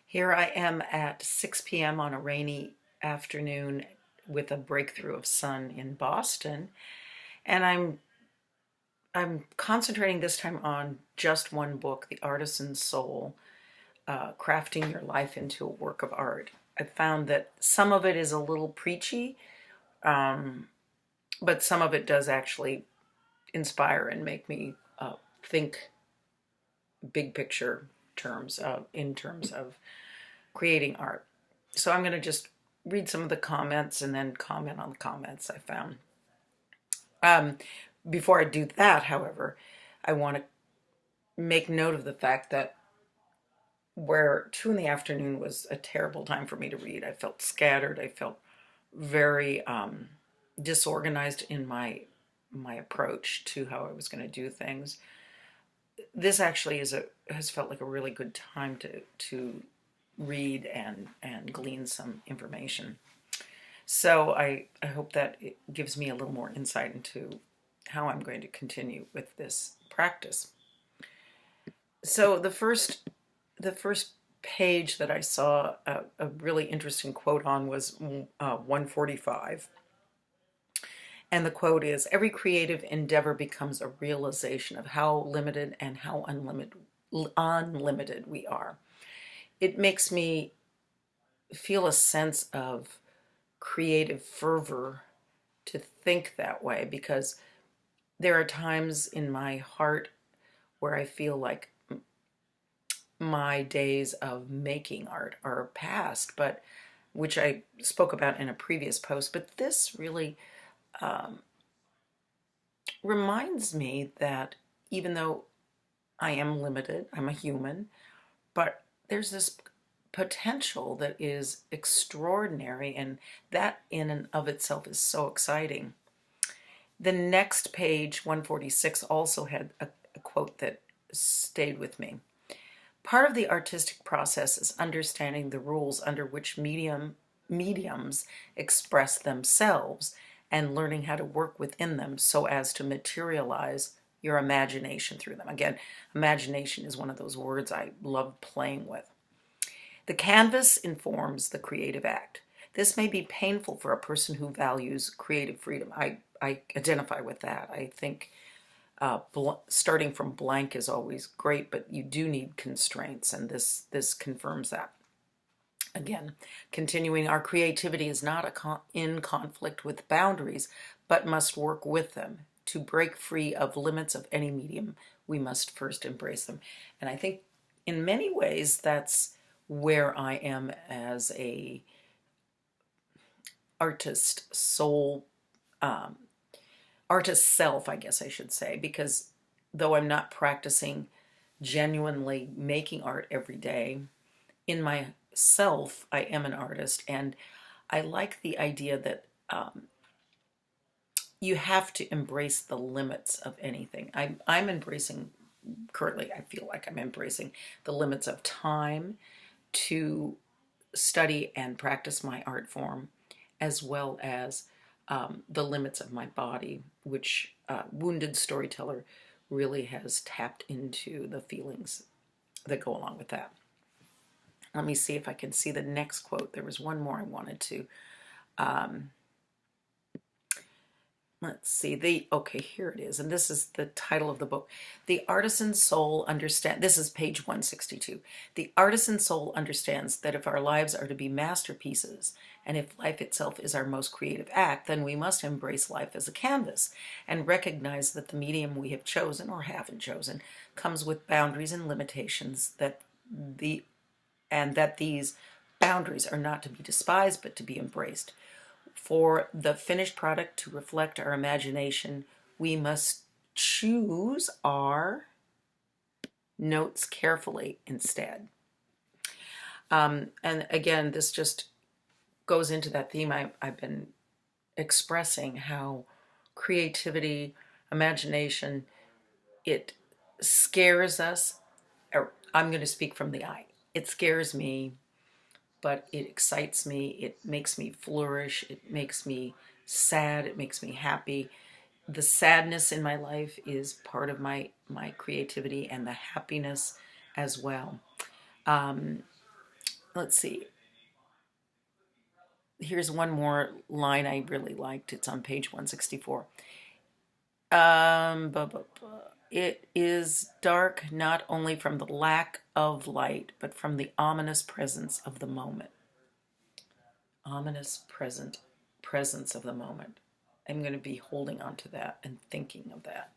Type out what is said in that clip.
Here I am at 6 p.m. on a rainy afternoon with a breakthrough of sun in Boston, and I'm concentrating this time on just one book, The Artisan Soul, Crafting Your Life into a Work of Art. I found that some of it is a little preachy, um, but some of it does actually inspire and make me think big picture terms in terms of creating art. So I'm going to just read some of the comments and then comment on the comments I found. Um, Before I do that, however, I want to make note of the fact that where 2 in the afternoon was a terrible time for me to read, I felt scattered. I felt very disorganized in my approach to how I was going to do things. This actually has felt like a really good time to read and glean some information. So I hope that it gives me a little more insight into how I'm going to continue with this practice. So the first page that I saw a really interesting quote on was 145. And the quote is, every creative endeavor becomes a realization of how limited and how unlimited we are. It makes me feel a sense of creative fervor to think that way, because there are times in my heart where I feel like my days of making art are past, but which I spoke about in a previous post. But this really um, reminds me that even though I am limited, I'm a human, but there's this potential that is extraordinary, and that in and of itself is so exciting. The next page, 146, also had a quote that stayed with me. Part of the artistic process is understanding the rules under which mediums express themselves and learning how to work within them so as to materialize your imagination through them. Again, imagination is one of those words I love playing with. The canvas informs the creative act. This may be painful for a person who values creative freedom. I identify with that. I think starting from blank is always great, but you do need constraints, and this confirms that. Again, continuing, our creativity is not in conflict with boundaries, but must work with them. To break free of limits of any medium, we must first embrace them. And I think in many ways that's where I am as a artist soul, um, artist self, I guess I should say, because though I'm not practicing genuinely making art every day, in myself, I am an artist, and I like the idea that you have to embrace the limits of anything. I'm embracing, currently, I feel like I'm embracing the limits of time to study and practice my art form, as well as the limits of my body, which Wounded Storyteller really has tapped into the feelings that go along with that. Let me see if I can see the next quote. There was one more I wanted to. Um, let's see. Okay, here it is. And this is the title of the book. The Artisan Soul understands. This is page 162. The Artisan Soul understands that if our lives are to be masterpieces, and if life itself is our most creative act, then we must embrace life as a canvas and recognize that the medium we have chosen or haven't chosen comes with boundaries and limitations, that these boundaries are not to be despised but to be embraced. For the finished product to reflect our imagination, we must choose our notes carefully instead. And again, this just goes into that theme I've been expressing, how creativity, imagination, it scares us. Or I'm going to speak from the I. It scares me, but it excites me. It makes me flourish. It makes me sad. It makes me happy. The sadness in my life is part of my creativity, and the happiness as well. let's see. Here's one more line I really liked. It's on page 164. It is dark not only from the lack of light, but from the ominous presence of the moment. Ominous presence of the moment. I'm going to be holding on to that and thinking of that.